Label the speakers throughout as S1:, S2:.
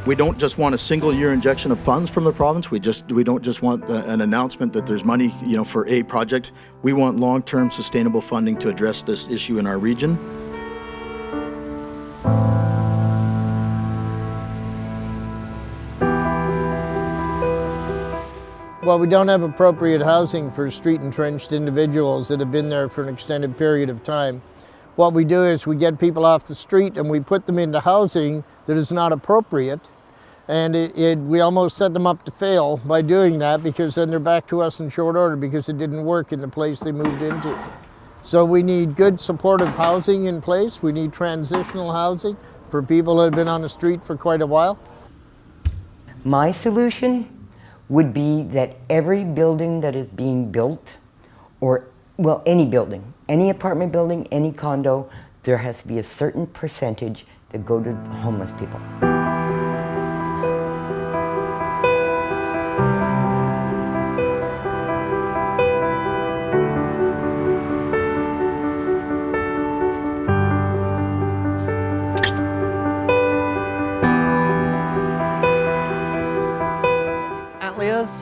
S1: We don't just want a single year injection of funds from the province. We don't just want an announcement that there's money, for a project. We want long-term sustainable funding to address this issue in our region.
S2: Well, we don't have appropriate housing for street-entrenched individuals that have been there for an extended period of time. What we do is we get people off the street and we put them into housing that is not appropriate. And we almost set them up to fail by doing that, because then they're back to us in short order because it didn't work in the place they moved into. So we need good supportive housing in place. We need transitional housing for people that have been on the street for quite a while.
S3: My solution would be that every building that is being built, well, any building, any apartment building, any condo, there has to be a certain percentage that go to homeless people.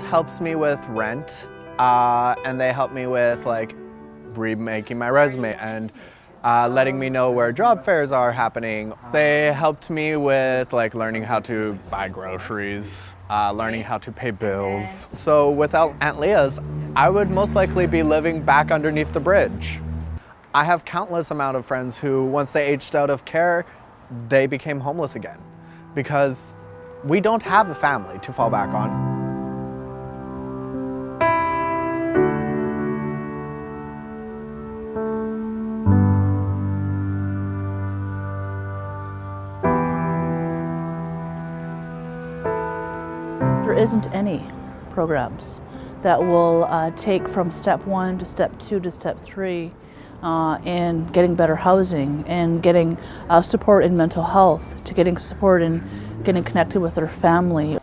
S4: Helps me with rent, and they help me with remaking my resume and letting me know where job fairs are happening. They helped me with learning how to buy groceries, learning how to pay bills. So without Aunt Leah's, I would most likely be living back underneath the bridge. I have countless amount of friends who, once they aged out of care, they became homeless again, because we don't have a family to fall back on.
S5: There isn't any programs that will take from step 1 to step 2 to step 3 in getting better housing and getting support in mental health, to getting support in getting connected with their family.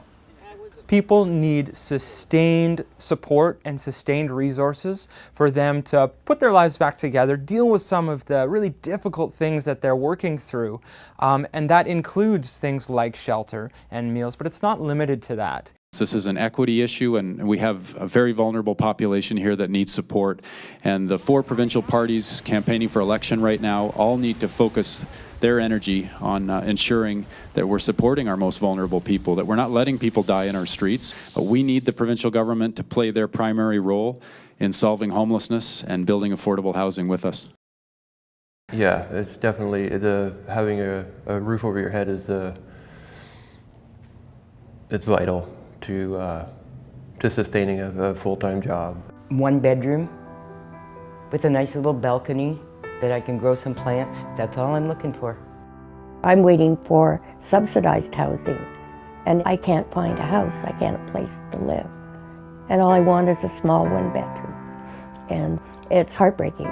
S6: People need sustained support and sustained resources for them to put their lives back together, deal with some of the really difficult things that they're working through. And that includes things like shelter and meals, but it's not limited to that.
S7: This is an equity issue, and we have a very vulnerable population here that needs support. And the 4 provincial parties campaigning for election right now all need to focus their energy on ensuring that we're supporting our most vulnerable people, that we're not letting people die in our streets. But we need the provincial government to play their primary role in solving homelessness and building affordable housing with us.
S8: Yeah, it's definitely, having a roof over your head is it's vital to sustaining a full-time job.
S3: 1 bedroom with a nice little balcony that I can grow some plants. That's all I'm looking for.
S9: I'm waiting for subsidized housing, and I can't find a house. I can't a place to live. And all I want is a small 1 bedroom. And it's heartbreaking.